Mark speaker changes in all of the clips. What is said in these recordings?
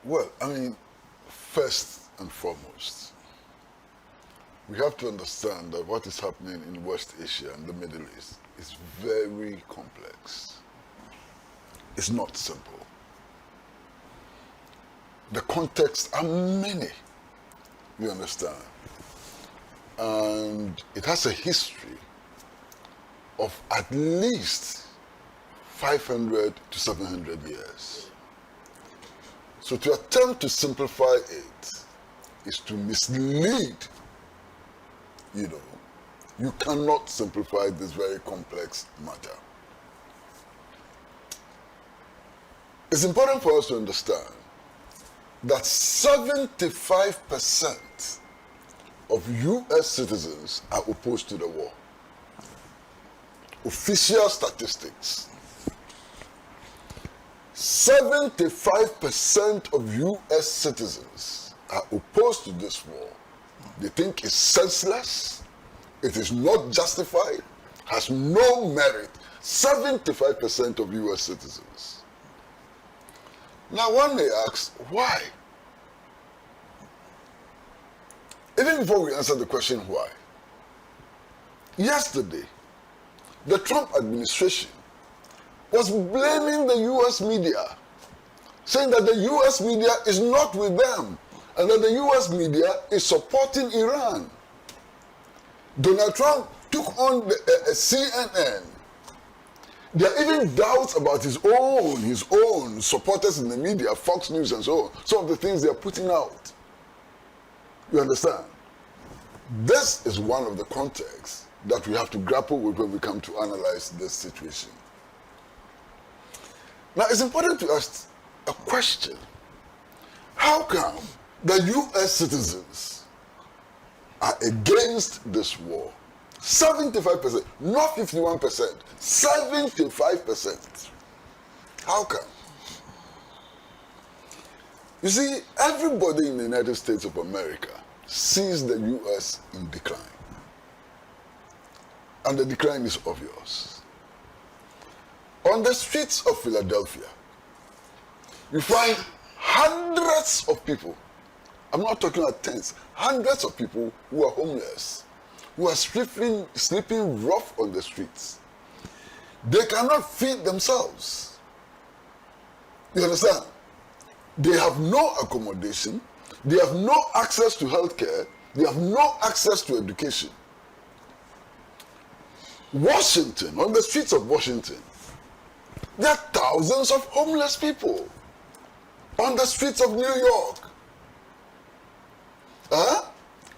Speaker 1: Well, I mean, first and foremost, we have to understand that what is happening in West Asia and the Middle East is very complex. It's not simple. The contexts are many, you understand? And it has a history of at least 500 to 700 years. So to attempt to simplify it is to mislead, you know. You cannot simplify this very complex matter. It's important for us to understand that 75% of US citizens are opposed to the war. Official statistics. 75% of US citizens are opposed to this war. They think it's senseless, it is not justified, has no merit. 75% of US citizens. Now one may ask, why? Even before we answer the question why, yesterday, the Trump administration was blaming the US media, saying that the US media is not with them and that the US media is supporting Iran. Donald Trump took on CNN. There are even doubts about his own supporters in the media, Fox News and so on, some of the things they are putting out. You understand? This is one of the contexts that we have to grapple with when we come to analyze this situation. Now, it's important to ask a question. How come the US citizens are against this war? 75%, not 51%, 75%. How come? You see, everybody in the United States of America sees the US in decline. And the decline is obvious. On the streets of Philadelphia, you find hundreds of people, I'm not talking about tens, hundreds of people who are homeless, who are sleeping rough on the streets. They cannot feed themselves. You understand? They have no accommodation, they have no access to health care, they have no access to education. Washington, on the streets of Washington, there are thousands of homeless people. On the streets of New York,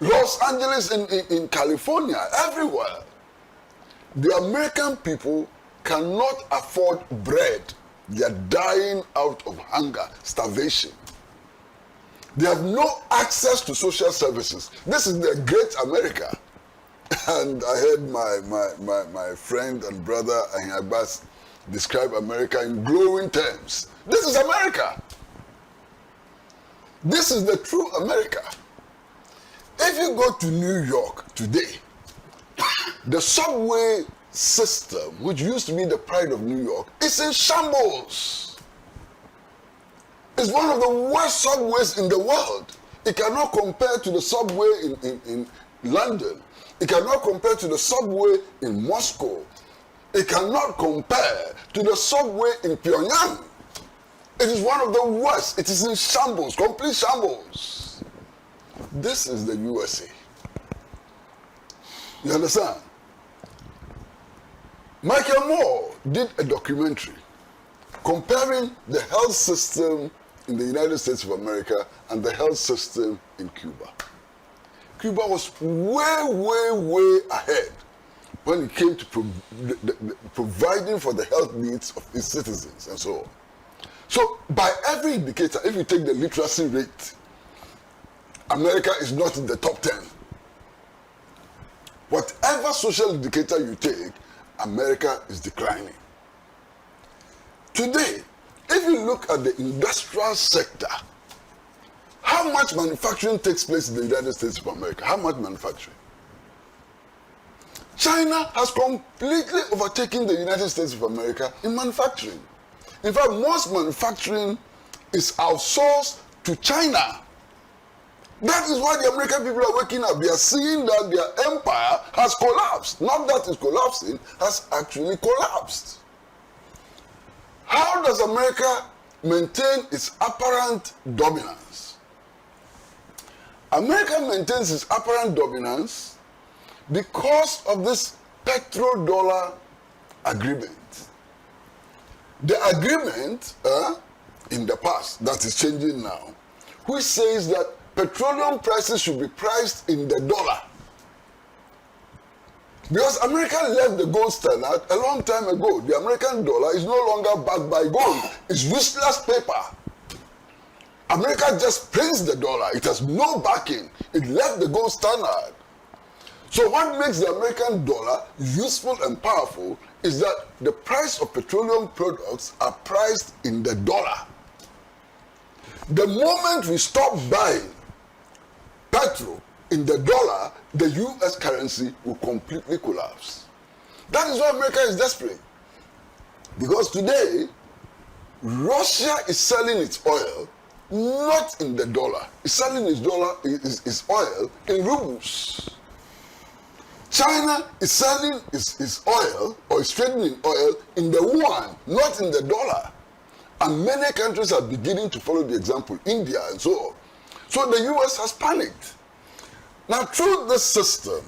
Speaker 1: Los Angeles, in California, everywhere. The American people cannot afford bread. They are dying out of hunger, starvation. They have no access to social services. This is the great America. And I heard my friend and brother Ahin Abbas describe America in glowing terms. This is America. This is the true America. If you go to New York today, the subway system, which used to be the pride of New York, is in shambles. It's one of the worst subways in the world. It cannot compare to the subway in London. It cannot compare to the subway in Moscow. It cannot compare to the subway in Pyongyang. It is one of the worst. It is in shambles, complete shambles. This is the USA. You understand? Michael Moore did a documentary comparing the health system in the United States of America and the health system in Cuba. Cuba was way ahead when it came to providing for the health needs of its citizens and so on. So by every indicator, if you take the literacy rate, America is not in the top 10. Whatever social indicator you take, America is declining. Today, if you look at the industrial sector, how much manufacturing takes place in the United States of America? How much manufacturing? China has completely overtaken the United States of America in manufacturing. In fact, most manufacturing is outsourced to China. That is why the American people are waking up. They are seeing that their empire has collapsed. Not that it's collapsing, has actually collapsed. How does America maintain its apparent dominance? America maintains its apparent dominance because of this petrodollar agreement. The agreement in the past, that is changing now, which says that petroleum prices should be priced in the dollar. Because America left the gold standard a long time ago. The American dollar is no longer backed by gold. It's useless paper. America just prints the dollar. It has no backing. It left the gold standard. So what makes the American dollar useful and powerful is that the price of petroleum products are priced in the dollar. The moment we stop buying petrol in the dollar, the US currency will completely collapse. That is why America is desperate. Because today, Russia is selling its oil not in the dollar. It's selling its oil in rubles. China is selling its oil, or is trading in oil, in the yuan, not in the dollar. And many countries are beginning to follow the example, India and so on. So the US has panicked. Now, through this system,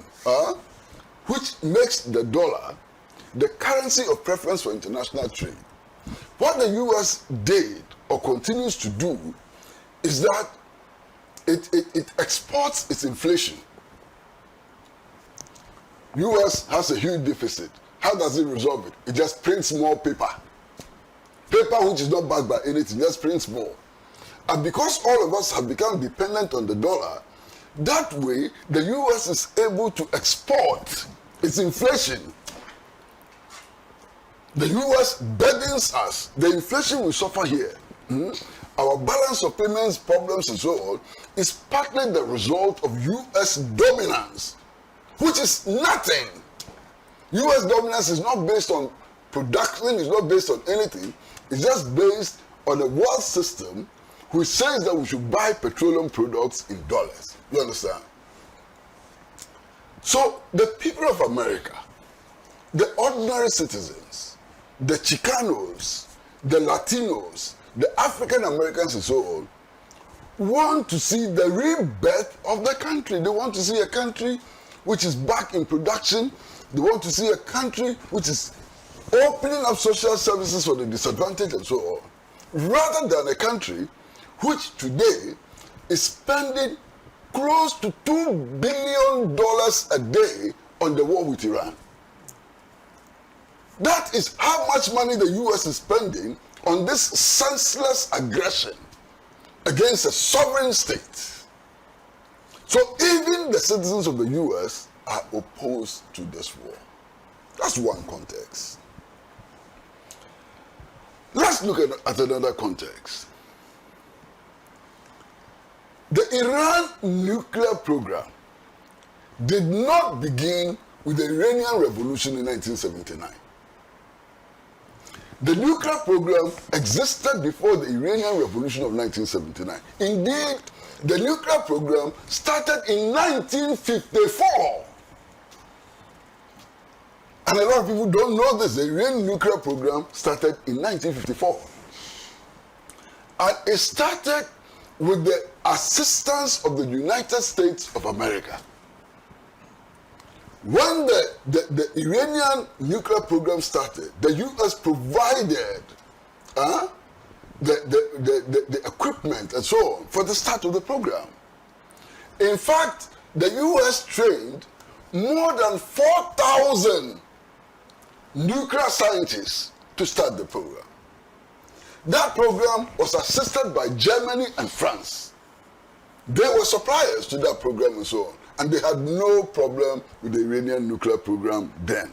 Speaker 1: which makes the dollar the currency of preference for international trade, what the US did or continues to do is that it exports its inflation. US has a huge deficit. How does it resolve it? It just prints more paper. Paper which is not backed by anything, just prints more. And because all of us have become dependent on the dollar, that way the US is able to export its inflation. The US burdens us. The inflation we suffer here, our balance of payments problems and so on, is partly the result of US dominance, which is nothing. US dominance is not based on production, it's not based on anything. It's just based on a world system which says that we should buy petroleum products in dollars. You understand? So the people of America, the ordinary citizens, the Chicanos, the Latinos, the African Americans and so on, want to see the rebirth of the country. They want to see a country which is back in production. They want to see a country which is opening up social services for the disadvantaged and so on, rather than a country which today is spending close to $2 billion a day on the war with Iran. That is how much money the US is spending on this senseless aggression against a sovereign state. So even the citizens of the US are opposed to this war. That's one context. Let's look at another context. The Iran nuclear program did not begin with the Iranian Revolution in 1979. The nuclear program existed before the Iranian Revolution of 1979. Indeed, the nuclear program started in 1954. And a lot of people don't know this. The Iranian nuclear program started in 1954. And it started with the assistance of the United States of America. When the Iranian nuclear program started, the US provided the equipment and so on for the start of the program. In fact, the US trained more than 4,000 nuclear scientists to start the program. That program was assisted by Germany and France. They were suppliers to that program and so on. And they had no problem with the Iranian nuclear program then.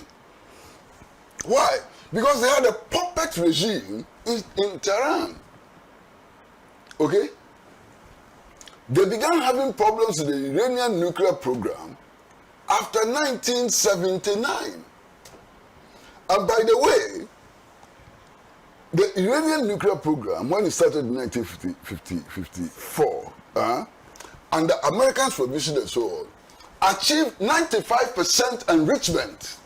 Speaker 1: Why? Because they had a puppet regime in Tehran. Okay? They began having problems with the Iranian nuclear program after 1979. And by the way, The Iranian nuclear program, when it started in 1954, under American supervision and so on, achieved 95% enrichment.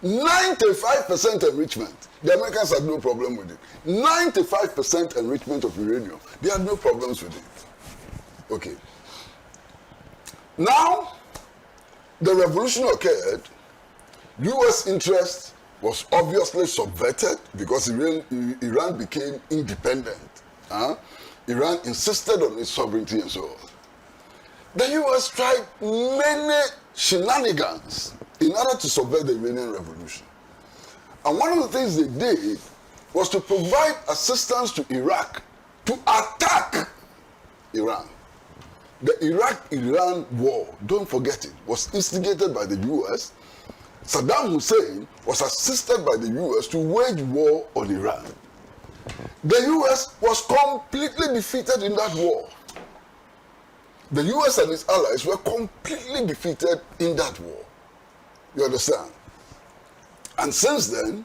Speaker 1: 95% enrichment. The Americans had no problem with it. 95% enrichment of uranium. They had no problems with it. Okay. Now, the revolution occurred. U.S. interest was obviously subverted because Iran became independent. Iran insisted on its sovereignty and so on. The U.S. tried many shenanigans in order to subvert the Iranian Revolution. And one of the things they did was to provide assistance to Iraq to attack Iran. The Iraq-Iran war, don't forget it, was instigated by the U.S. Saddam Hussein was assisted by the U.S. to wage war on Iran. The U.S. was completely defeated in that war. The U.S. and its allies were completely defeated in that war. You understand? And since then,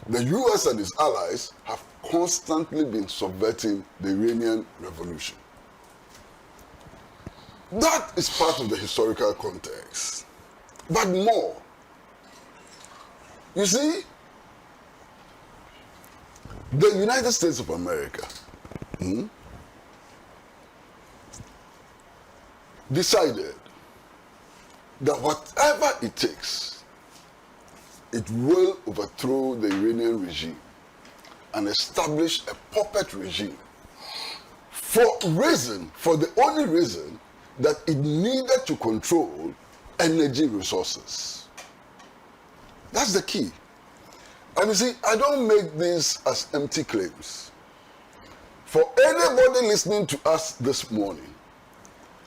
Speaker 1: the U.S. and its allies have constantly been subverting the Iranian Revolution. That is part of the historical context. But more. You see, the United States of America decided that whatever it takes, it will overthrow the Iranian regime and establish a puppet regime for the only reason that it needed to control energy resources. That's the key. And you see, I don't make these as empty claims. For anybody listening to us this morning,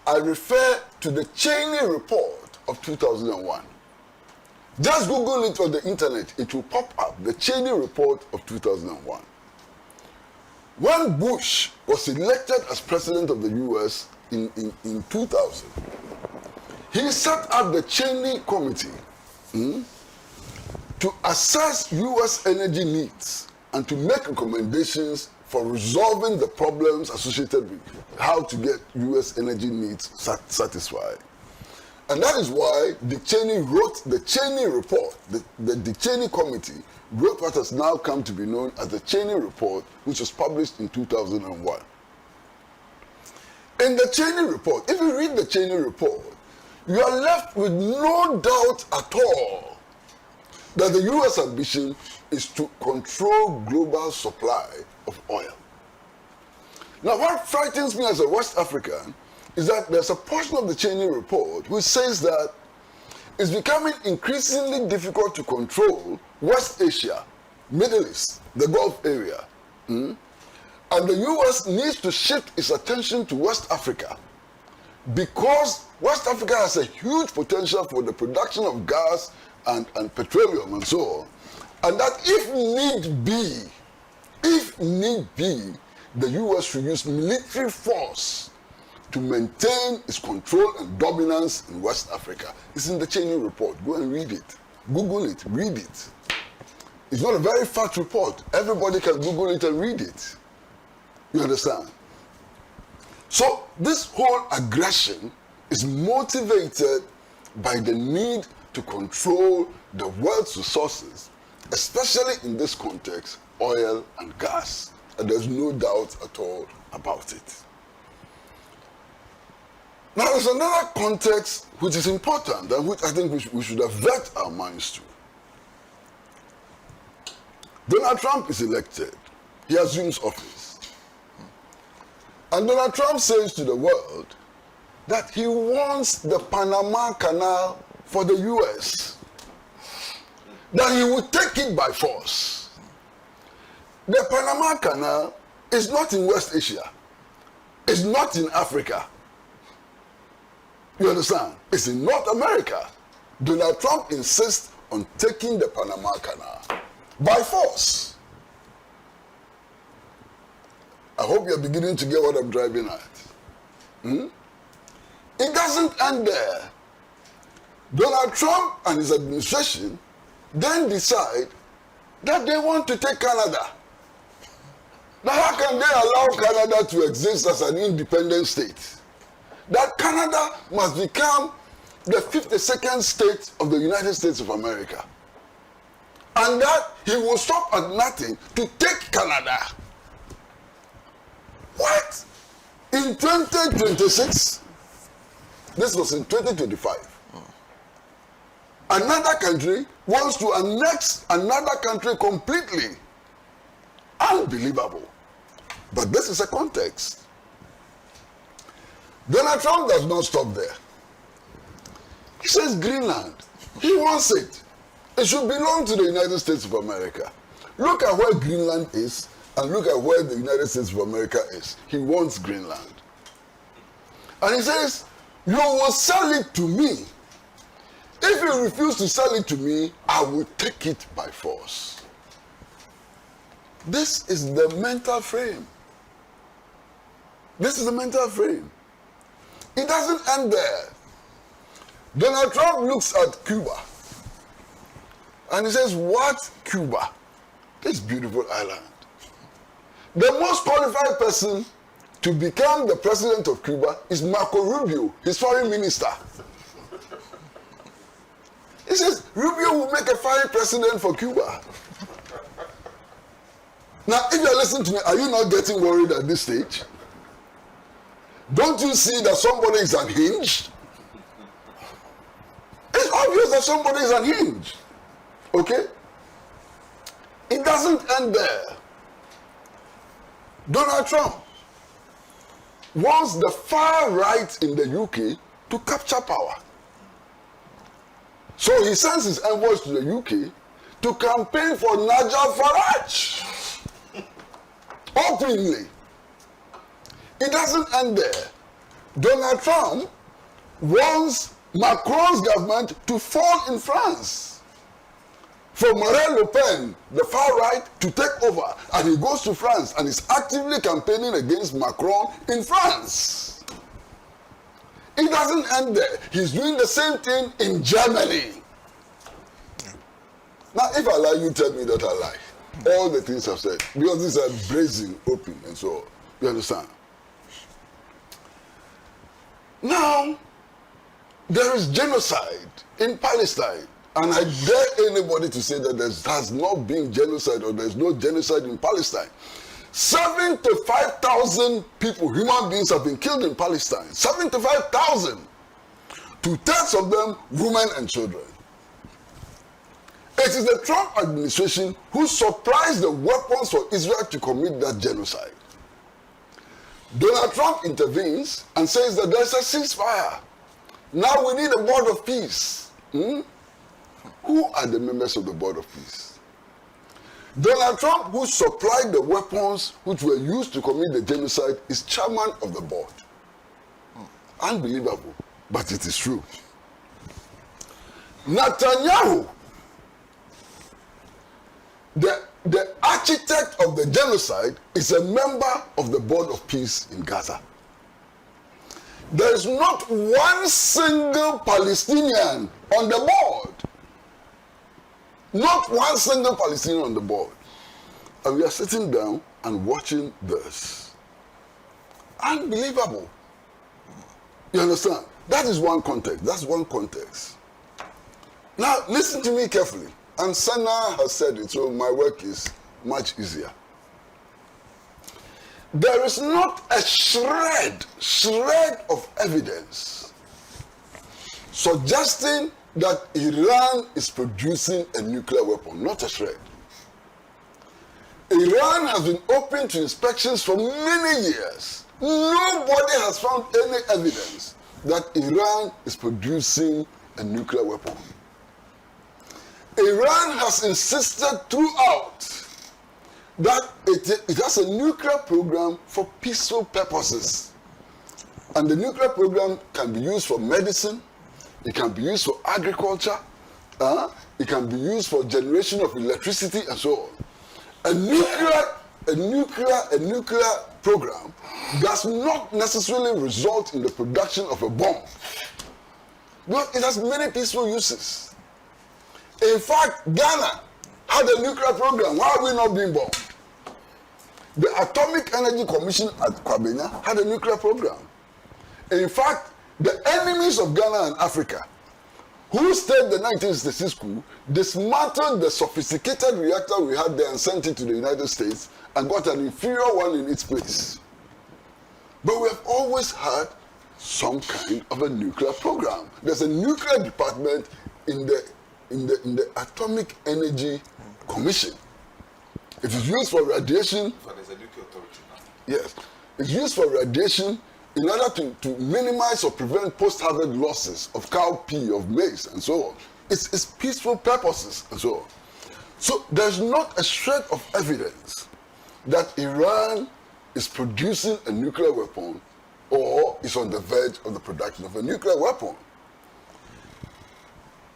Speaker 1: I refer to the Cheney report of 2001. Just Google it on the internet, it will pop up, the Cheney report of 2001. When Bush was elected as president of the US in 2000, he set up the Cheney Committee to assess US energy needs and to make recommendations for resolving the problems associated with how to get US energy needs satisfied. And that is why Dick Cheney wrote the Cheney report. The Dick Cheney Committee wrote what has now come to be known as the Cheney report, which was published in 2001. In the Cheney report, if you read the Cheney report, you are left with no doubt at all that the US ambition is to control global supply of oil. Now, what frightens me as a West African is that there's a portion of the Cheney report which says that it's becoming increasingly difficult to control West Asia, Middle East, the Gulf area. And the US needs to shift its attention to West Africa because West Africa has a huge potential for the production of gas and petroleum and so on. And that if need be, the US should use military force to maintain its control and dominance in West Africa. It's in the Cheney report. Go and read it. Google it. Read it. It's not a very fat report. Everybody can Google it and read it. You understand? So this whole aggression is motivated by the need to control the world's resources, especially in this context, oil and gas. And there's no doubt at all about it. Now, there's another context which is important and which I think we should avert our minds to. Donald Trump is elected. He assumes office. And Donald Trump says to the world that he wants the Panama Canal for the US. That he would take it by force. The Panama Canal is not in West Asia. It's not in Africa. You understand? It's in North America. Donald Trump insists on taking the Panama Canal by force. I hope you're beginning to get what I'm driving at. It doesn't end there. Donald Trump and his administration then decide that they want to take Canada. Now, how can they allow Canada to exist as an independent state? That Canada must become the 52nd state of the United States of America. And that he will stop at nothing to take Canada. What? In 2026, this was in 2025, another country wants to annex another country completely. Unbelievable. But this is a context. Donald Trump does not stop there. He says Greenland. He wants it. It should belong to the United States of America. Look at where Greenland is and look at where the United States of America is. He wants Greenland. And he says, you will sell it to me. If you refuse to sell it to me, I will take it by force. This is the mental frame. This is the mental frame. It doesn't end there. Donald Trump looks at Cuba and he says, what Cuba? This beautiful island. The most qualified person to become the president of Cuba is Marco Rubio, his foreign minister. He says, Rubio will make a fine president for Cuba. Now, if you're listening to me, are you not getting worried at this stage? Don't you see that somebody is unhinged? It's obvious that somebody is unhinged. Okay? It doesn't end there. Donald Trump wants the far right in the UK to capture power. So he sends his envoys to the UK to campaign for Nigel Farage. Openly. It doesn't end there. Donald Trump wants Macron's government to fall in France. For Marine Le Pen, the far right, to take over. And he goes to France and is actively campaigning against Macron in France. It doesn't end there. He's doing the same thing in Germany. Now, if I lie, you tell me that I lie. All the things I've said. Because these are brazen, open, and so on. You understand? Now, there is genocide in Palestine. And I dare anybody to say that there has not been genocide or there's no genocide in Palestine. 75,000 people, human beings, have been killed in Palestine. 75,000. 2/3 of them, women and children. It is the Trump administration who supplies the weapons for Israel to commit that genocide. Donald Trump intervenes and says that there's a ceasefire. Now we need a board of peace. Who are the members of the board of peace? Donald Trump, who supplied the weapons which were used to commit the genocide, is chairman of the board. Unbelievable, but it is true. Netanyahu, the architect of the genocide, is a member of the board of peace in Gaza. There is not one single Palestinian on the board. Not one single Palestinian on the board. And we are sitting down and watching this. Unbelievable. You understand? That is one context. That's one context. Now, listen to me carefully. And Sana has said it, so my work is much easier. There is not a shred of evidence suggesting that Iran is producing a nuclear weapon. Not a shred. Iran has been open to inspections for many years. Nobody has found any evidence that Iran is producing a nuclear weapon. Iran has insisted throughout that it has a nuclear program for peaceful purposes. And the nuclear program can be used for medicine, it can be used for agriculture, it can be used for generation of electricity and so on. A nuclear program does not necessarily result in the production of a bomb. Because it has many peaceful uses. In fact, Ghana had a nuclear program. Why are we not being bombed? The Atomic Energy Commission at Kwabena had a nuclear program. In fact, the enemies of Ghana and Africa, who stayed the 1966 coup, dismantled the sophisticated reactor we had there and sent it to the United States and got an inferior one in its place. But we have always had some kind of a nuclear program. There's a nuclear department in the Atomic Energy Commission. It is used for radiation.
Speaker 2: But there's a nuclear authority now.
Speaker 1: Yes. It's used for radiation in order to minimize or prevent post-harvest losses of cowpea, of maize, and so on. It's peaceful purposes, and so on. So there's not a shred of evidence that Iran is producing a nuclear weapon or is on the verge of the production of a nuclear weapon.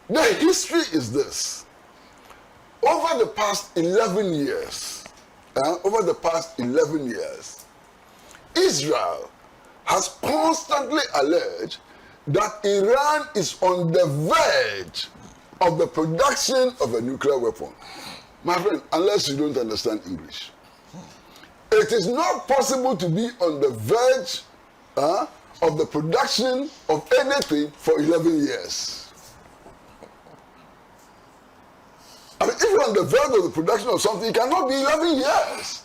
Speaker 1: The history is this. Over the past 11 years, Israel has constantly alleged that Iran is on the verge of the production of a nuclear weapon. My friend, unless you don't understand English, it is not possible to be on the verge of the production of anything for 11 years. I mean, if you're on the verge of the production of something, it cannot be 11 years.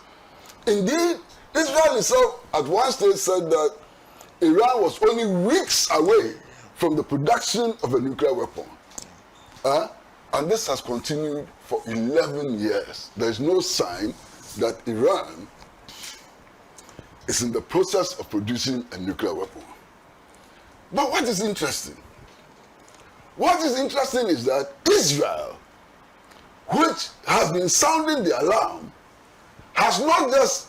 Speaker 1: Indeed, Israel itself at one stage said that Iran was only weeks away from the production of a nuclear weapon. And this has continued for 11 years. There is no sign that Iran is in the process of producing a nuclear weapon. But what is interesting? What is interesting is that Israel, which has been sounding the alarm, has not just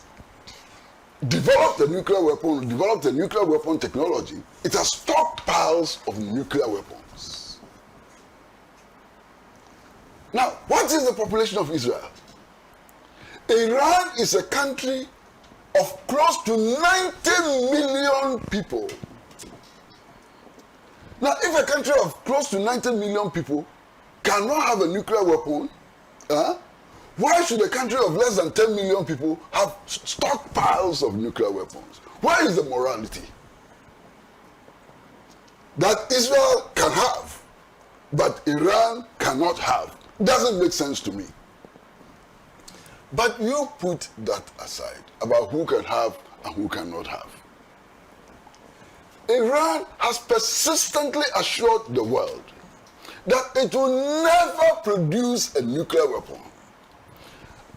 Speaker 1: developed a nuclear weapon, developed a nuclear weapon technology, it has stockpiles of nuclear weapons. Now, what is the population of Israel? Iran is a country of close to 90 million people. Now, if a country of close to 90 million people cannot have a nuclear weapon, why should a country of less than 10 million people have stockpiles of nuclear weapons? Where is the morality? That Israel can have, but Iran cannot have. Doesn't make sense to me. But you put that aside about who can have and who cannot have. Iran has persistently assured the world that it will never produce a nuclear weapon.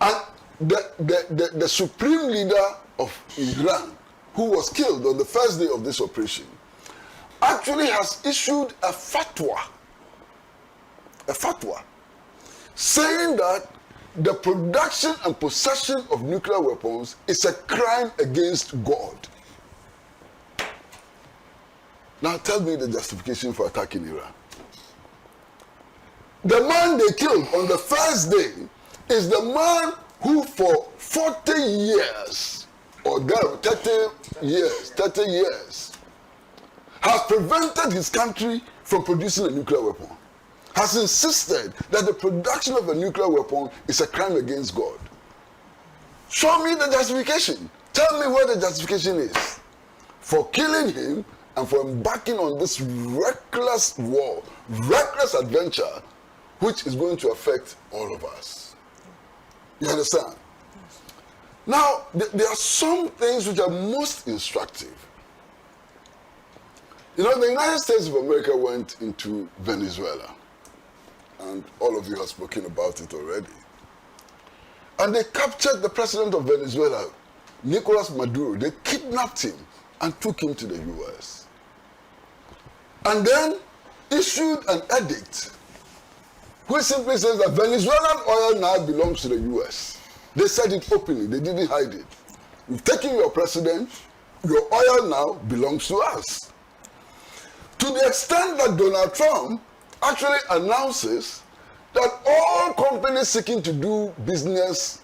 Speaker 1: And the supreme leader of Iran, who was killed on the first day of this operation, actually has issued a fatwa, saying that the production and possession of nuclear weapons is a crime against God. Now tell me the justification for attacking Iran. The man they killed on the first day is the man who for 40 years, or 30 years, has prevented his country from producing a nuclear weapon. Has insisted that the production of a nuclear weapon is a crime against God. Show me the justification. Tell me where the justification is for killing him and for embarking on this reckless war, reckless adventure, which is going to affect all of us. You understand? Now, there are some things which are most instructive. You know, the United States of America went into Venezuela, and all of you have spoken about it already. And they captured the president of Venezuela, Nicolas Maduro. They kidnapped him and took him to the US. And then issued an edict which simply says that Venezuelan oil now belongs to the US. They said it openly, they didn't hide it. We've taken your president, your oil now belongs to us. To the extent that Donald Trump actually announces that all companies seeking to do business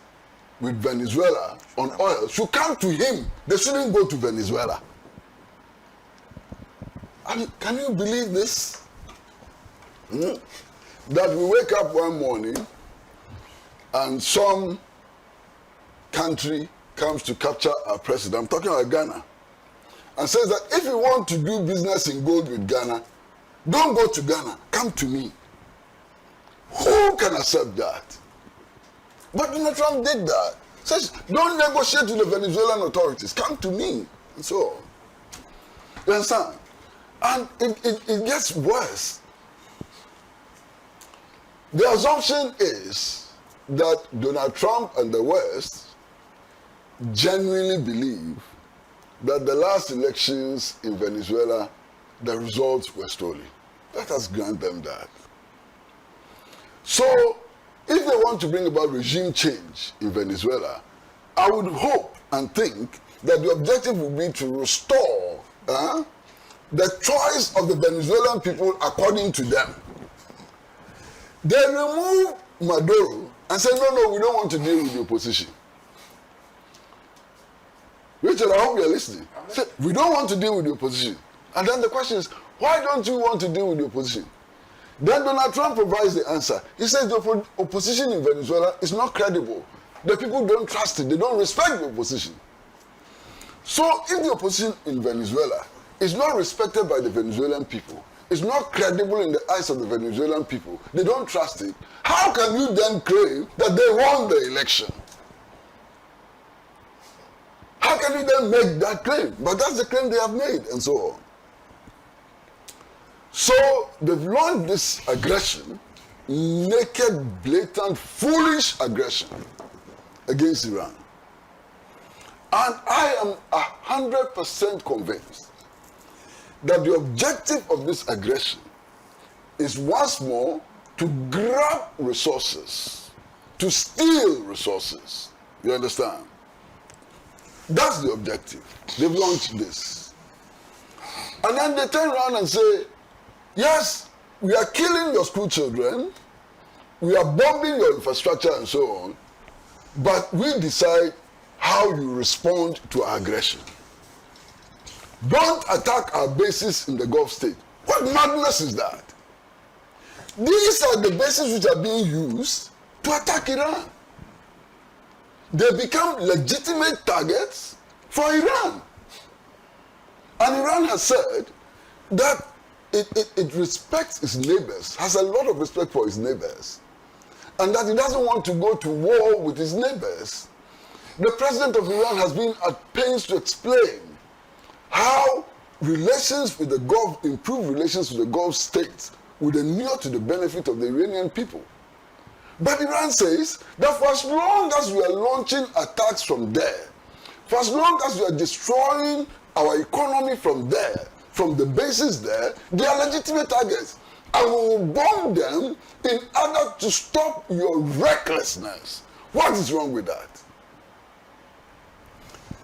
Speaker 1: with Venezuela on oil should come to him. They shouldn't go to Venezuela. I mean, can you believe this? That we wake up one morning and some country comes to capture our president, I'm talking about Ghana, and says that if you want to do business in gold with Ghana, don't go to Ghana, come to me. Who can accept that? But Donald Trump did that. Says, don't negotiate with the Venezuelan authorities, come to me, and so on. You understand? And it gets worse. The assumption is that Donald Trump and the West genuinely believe that the last elections in Venezuela, the results were stolen. Let us grant them that. So, if they want to bring about regime change in Venezuela, I would hope and think that the objective would be to restore the choice of the Venezuelan people according to them. They removed Maduro and said, no, we don't want to deal with the opposition. Richard, I hope you're listening. Said, we don't want to deal with the opposition. And then the question is, why don't you want to deal with the opposition? Then Donald Trump provides the answer. He says the opposition in Venezuela is not credible. The people don't trust it. They don't respect the opposition. So if the opposition in Venezuela is not respected by the Venezuelan people, it's not credible in the eyes of the Venezuelan people, they don't trust it, how can you then claim that they won the election? How can you then make that claim? But that's the claim they have made, and so on. So they've launched this aggression, naked, blatant, foolish aggression against Iran. And I am 100% convinced that the objective of this aggression is once more to grab resources, to steal resources. You understand? That's the objective. They've launched this. And then they turn around and say, yes, we are killing your school children, we are bombing your infrastructure and so on, but we decide how you respond to our aggression. Don't attack our bases in the Gulf state. What madness is that? These are the bases which are being used to attack Iran. They become legitimate targets for Iran. And Iran has said that it respects its neighbors, has a lot of respect for its neighbors, and that it doesn't want to go to war with its neighbors. The president of Iran has been at pains to explain how relations with the Gulf, improved relations with the Gulf states, would inure to the benefit of the Iranian people. But Iran says that for as long as we are launching attacks from there, for as long as we are destroying our economy from there, from the bases there, they are legitimate targets. And we will bomb them in order to stop your recklessness. What is wrong with that?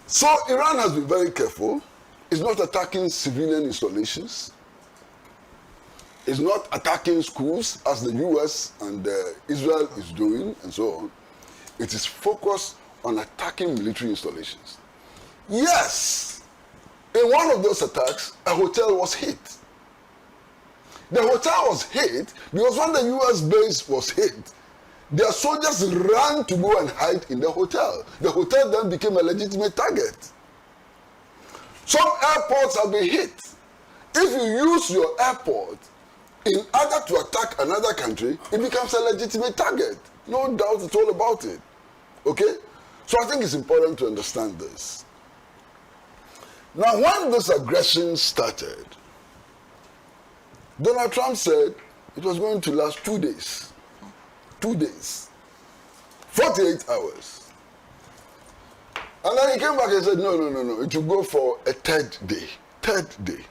Speaker 1: So Iran has been very careful. It's not attacking civilian installations. It's not attacking schools as the US and Israel is doing and so on. It is focused on attacking military installations. Yes, in one of those attacks, a hotel was hit. The hotel was hit because when the US base was hit, their soldiers ran to go and hide in the hotel. The hotel then became a legitimate target. Some airports have been hit. If you use your airport in order to attack another country, it becomes a legitimate target. No doubt at all about it. Okay? So I think it's important to understand this. Now, when this aggression started, Donald Trump said it was going to last 2 days. 2 days. 48 hours. And then he came back and said, no, it will go for a third day. Third day.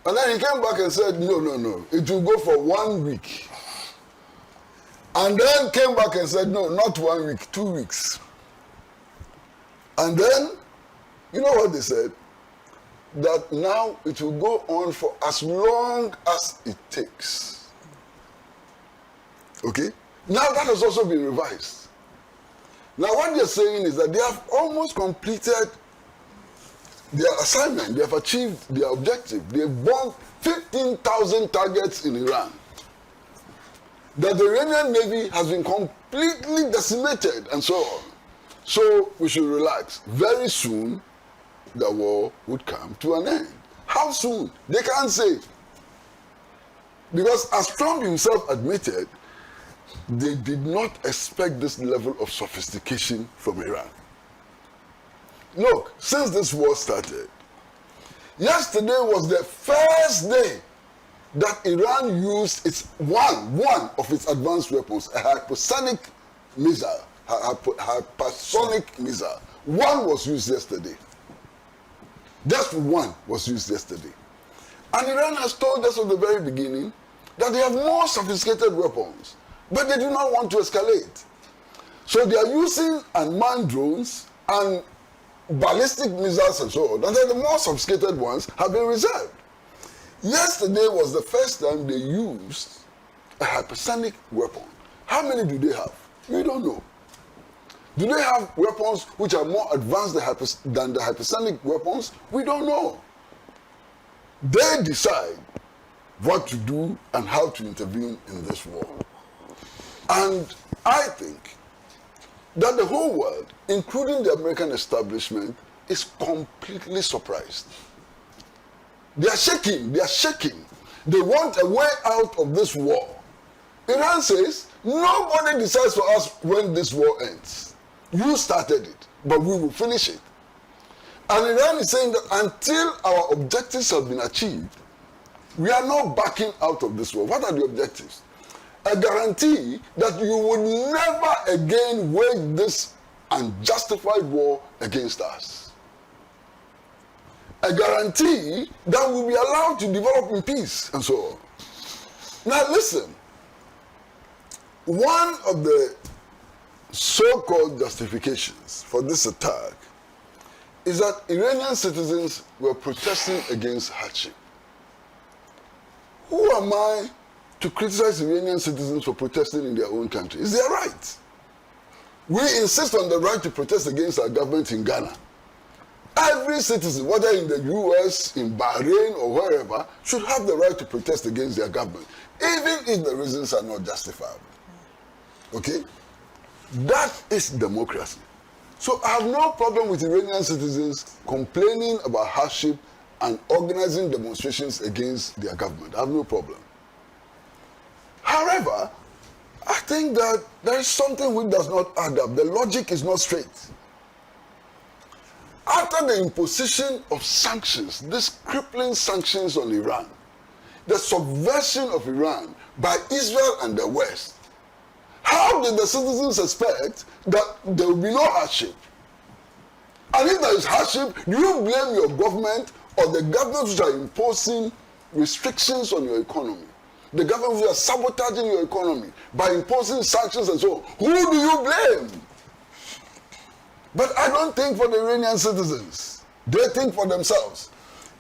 Speaker 1: And then he came back and said, no, it will go for 1 week. And then came back and said, no, not 1 week, 2 weeks. And then, you know what they said? That now it will go on for as long as it takes. Okay? Now that has also been revised. Now what they're saying is that they have almost completed their assignment. They have achieved their objective. They've bombed 15,000 targets in Iran. That the Iranian Navy has been completely decimated and so on. So we should relax. Very soon, the war would come to an end. How soon? They can't say. Because as Trump himself admitted, they did not expect this level of sophistication from Iran. Look, since this war started, yesterday was the first day that Iran used its one of its advanced weapons, a hypersonic missile. Hypersonic missile. One was used yesterday. Just one was used yesterday. And Iran has told us from the very beginning that they have more sophisticated weapons, but they do not want to escalate. So they are using unmanned drones and ballistic missiles and so on. And then the more sophisticated ones have been reserved. Yesterday was the first time they used a hypersonic weapon. How many do they have? We don't know. Do they have weapons which are more advanced than the hypersonic weapons? We don't know. They decide what to do and how to intervene in this war. And I think that the whole world, including the American establishment, is completely surprised. They are shaking. They want a way out of this war. Iran says, nobody decides for us when this war ends. You started it, but we will finish it. And Iran is saying that until our objectives have been achieved, we are not backing out of this war. What are the objectives? A guarantee that you will never again wage this unjustified war against us. A guarantee that we'll be allowed to develop in peace and so on. Now listen, one of the so-called justifications for this attack is that Iranian citizens were protesting against hardship. Who am I to criticize Iranian citizens for protesting in their own country? It's their right. We insist on the right to protest against our government in Ghana. Every citizen, whether in the US, in Bahrain, or wherever, should have the right to protest against their government, even if the reasons are not justifiable. Okay? That is democracy. So I have no problem with Iranian citizens complaining about hardship and organizing demonstrations against their government. I have no problem. However, I think that there is something which does not add up. The logic is not straight. After the imposition of sanctions, these crippling sanctions on Iran, the subversion of Iran by Israel and the West, how did the citizens expect that there will be no hardship? And if there is hardship, do you blame your government or the governments which are imposing restrictions on your economy? The governments which are sabotaging your economy by imposing sanctions and so on. Who do you blame? But I don't think for the Iranian citizens. They think for themselves.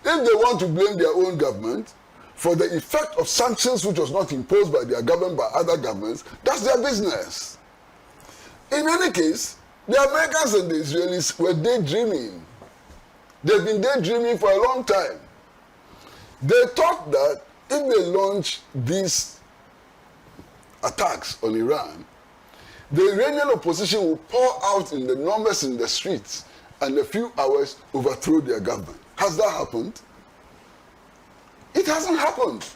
Speaker 1: If they want to blame their own government for the effect of sanctions which was not imposed by their government, by other governments, that's their business. In any case, the Americans and the Israelis were daydreaming. They've been daydreaming for a long time. They thought that if they launch these attacks on Iran, the Iranian opposition will pour out in the numbers in the streets and in a few hours overthrow their government. Has that happened? It hasn't happened.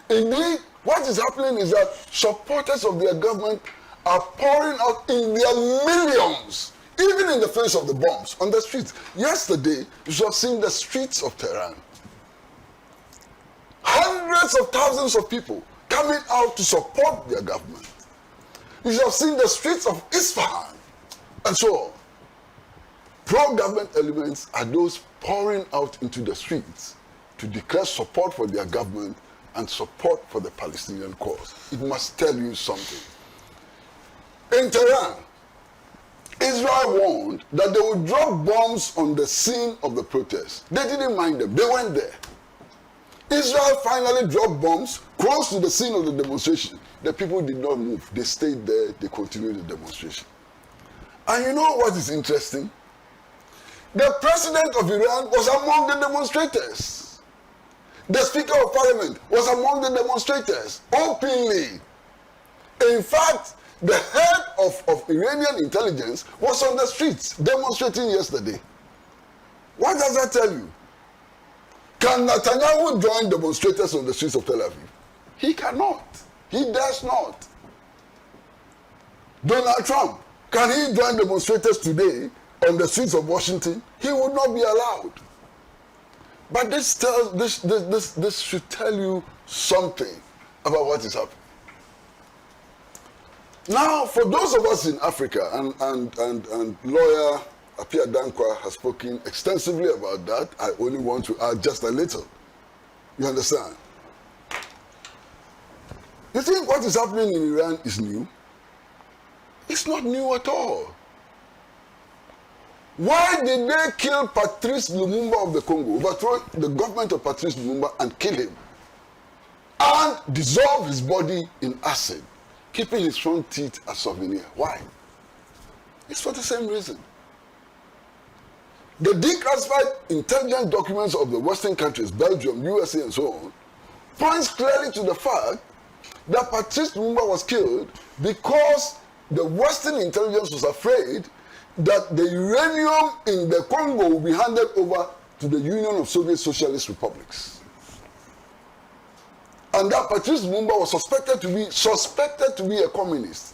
Speaker 1: Indeed, what is happening is that supporters of their government are pouring out in their millions, even in the face of the bombs, on the streets. Yesterday, you should have seen the streets of Tehran. Hundreds of thousands of people coming out to support their government. You should have seen the streets of Isfahan, and so on. Pro-government elements are those pouring out into the streets to declare support for their government and support for the Palestinian cause. It must tell you something. In Tehran, Israel warned that they would drop bombs on the scene of the protest. They didn't mind them. They went there. Israel finally dropped bombs close to the scene of the demonstration. The people did not move. They stayed there. They continued the demonstration. And you know what is interesting? The president of Iran was among the demonstrators. The Speaker of Parliament was among the demonstrators, openly. In fact, The head of Iranian intelligence was on the streets demonstrating yesterday. What does that tell you? Can Netanyahu join demonstrators on the streets of Tel Aviv? He cannot. He does not. Donald Trump, can he join demonstrators today on the streets of Washington? He would not be allowed. But this should tell you something about what is happening. Now, for those of us in Africa, and lawyer Apia Dankwa has spoken extensively about that, I only want to add just a little. You understand? You think what is happening in Iran is new? It's not new at all. Why did they kill Patrice Lumumba of the Congo, overthrow the government of Patrice Lumumba and kill him, and dissolve his body in acid, keeping his front teeth as souvenir? Why? It's for the same reason. The declassified intelligence documents of the Western countries, Belgium, USA, and so on, points clearly to the fact that Patrice Lumumba was killed because the Western intelligence was afraid that the uranium in the Congo will be handed over to the Union of Soviet Socialist Republics. And that Patrice Lumumba was suspected to be a communist.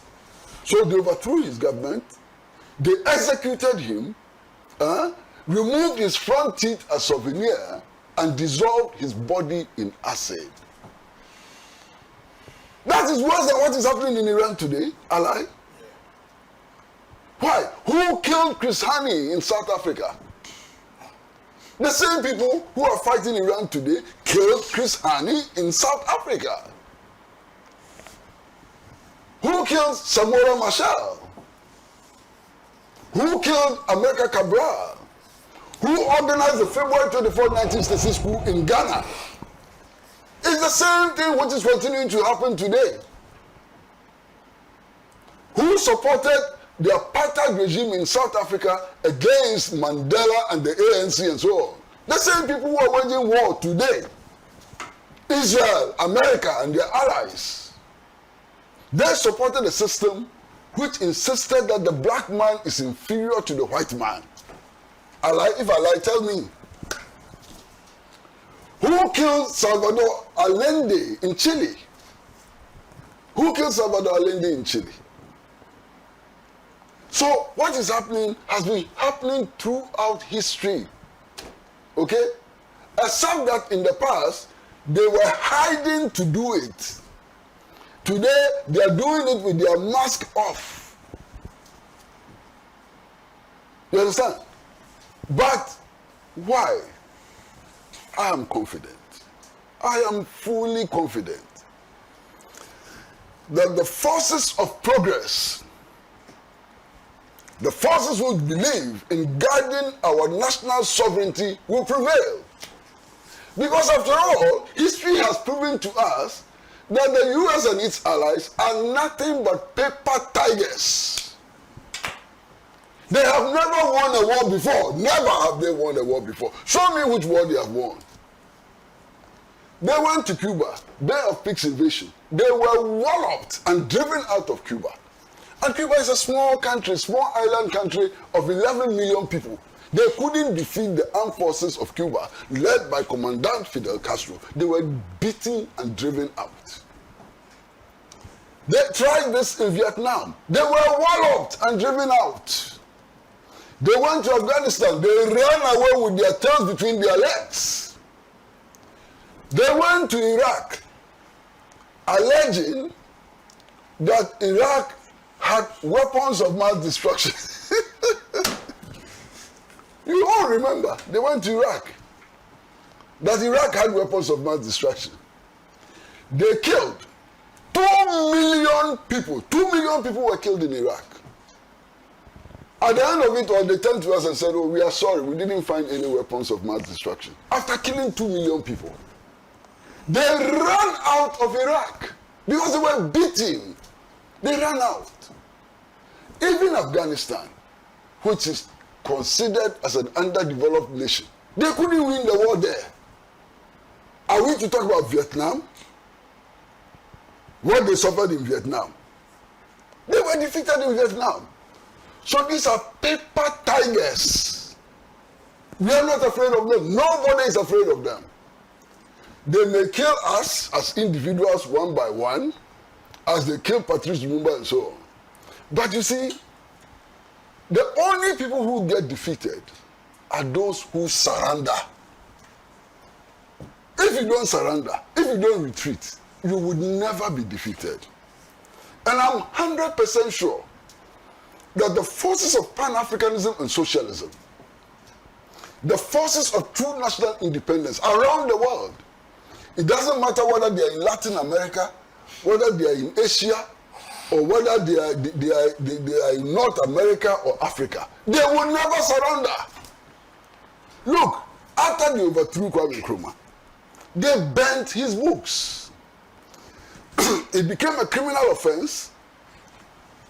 Speaker 1: So they overthrew his government, they executed him, removed his front teeth as souvenir, and dissolved his body in acid. That is worse than what is happening in Iran today, ally. Why? Who killed Chris Hani in South Africa? The same people who are fighting Iran today killed Chris Hani in South Africa. Who killed Samora Machel? Who killed America Cabral? Who organized the February 24, 1966 coup in Ghana? It's the same thing which is continuing to happen today. Who supported the apartheid regime in South Africa against Mandela and the ANC and so on? The same people who are waging war today. Israel, America, and their allies. They supported a system which insisted that the black man is inferior to the white man. If I lie, tell me. Who killed Salvador Allende in Chile? Who killed Salvador Allende in Chile? So what is happening has been happening throughout history. Okay? Except that in the past, they were hiding to do it. Today, they are doing it with their mask off. You understand? But why? I am confident. I am fully confident that the forces of progress, the forces who believe in guarding our national sovereignty, will prevail. Because after all, history has proven to us that the US and its allies are nothing but paper tigers. They have never won a war before. Never have they won a war before. Show me which war they have won. They went to Cuba, Bay of Pigs invasion. They were walloped and driven out of Cuba. And Cuba is a small country, small island country of 11 million people. They couldn't defeat the armed forces of Cuba, led by Commandant Fidel Castro. They were beaten and driven out. They tried this in Vietnam. They were walloped and driven out. They went to Afghanistan. They ran away with their tails between their legs. They went to Iraq, alleging that Iraq had weapons of mass destruction. You all remember, they went to Iraq, that Iraq had weapons of mass destruction. They killed 2 million people. 2 million people were killed in Iraq. At the end of it all, they turned to us and said, oh, we are sorry, we didn't find any weapons of mass destruction. After killing 2 million people, they ran out of Iraq because they were beaten. They ran out. Even Afghanistan, which is considered as an underdeveloped nation, they couldn't win the war there. Are we to talk about Vietnam? What they suffered in Vietnam? They were defeated in Vietnam. So these are paper tigers. We are not afraid of them. Nobody is afraid of them. They may kill us as individuals one by one, as they kill Patrice Lumumba and so on. But you see, the only people who get defeated are those who surrender. If you don't surrender, if you don't retreat, you would never be defeated. And I'm 100% sure that the forces of Pan-Africanism and socialism, the forces of true national independence around the world, it doesn't matter whether they are in Latin America, whether they are in Asia, or whether they are in North America or Africa, they will never surrender. Look, after they overthrew Kwame Nkrumah, they burnt his books. It became a criminal offense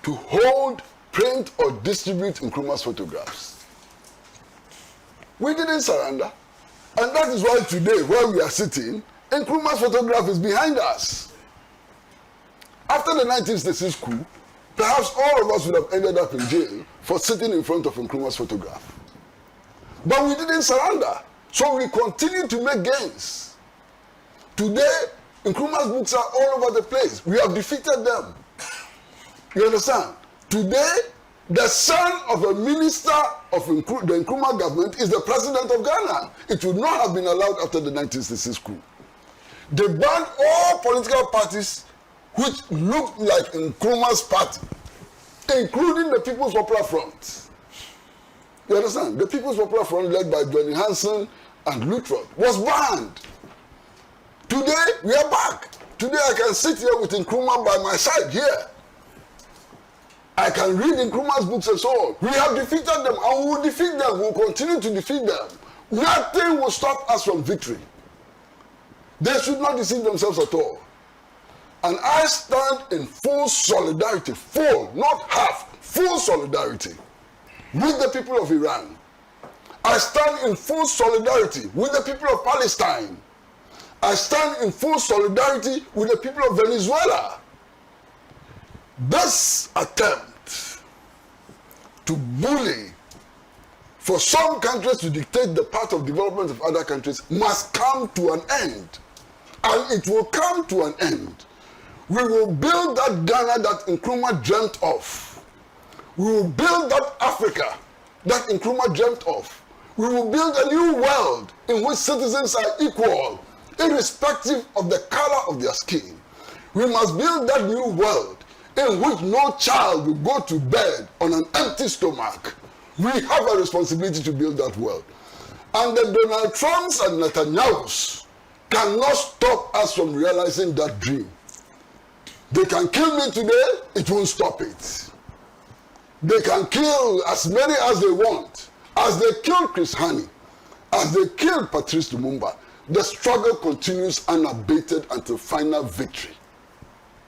Speaker 1: to hold, print, or distribute Nkrumah's photographs. We didn't surrender. And that is why today, where we are sitting, Nkrumah's photograph is behind us. After the 1966 coup, perhaps all of us would have ended up in jail for sitting in front of Nkrumah's photograph. But we didn't surrender. So we continue to make gains. Today, Nkrumah's books are all over the place. We have defeated them. You understand? Today, the son of a minister of the Nkrumah government is the president of Ghana. It would not have been allowed after the 1966 coup. They banned all political parties which looked like Nkrumah's party, including the People's Popular Front. You understand? The People's Popular Front, led by Johnny Hansen and Lutrod, was banned. Today, we are back. Today, I can sit here with Nkrumah by my side here. I can read Nkrumah's books and so on. We have defeated them, and we will defeat them. We will continue to defeat them. Nothing will stop us from victory. They should not deceive themselves at all. And I stand in full solidarity, full, not half, full solidarity with the people of Iran. I stand in full solidarity with the people of Palestine. I stand in full solidarity with the people of Venezuela. This attempt to bully for some countries to dictate the path of development of other countries must come to an end. And it will come to an end. We will build that Ghana that Nkrumah dreamt of. We will build that Africa that Nkrumah dreamt of. We will build a new world in which citizens are equal, irrespective of the color of their skin. We must build that new world in which no child will go to bed on an empty stomach. We have a responsibility to build that world. And the Donald Trumps and Netanyahus cannot stop us from realizing that dream. They can kill me today, it won't stop it. They can kill as many as they want. As they killed Chris Hani, as they killed Patrice Lumumba, the struggle continues unabated until final victory.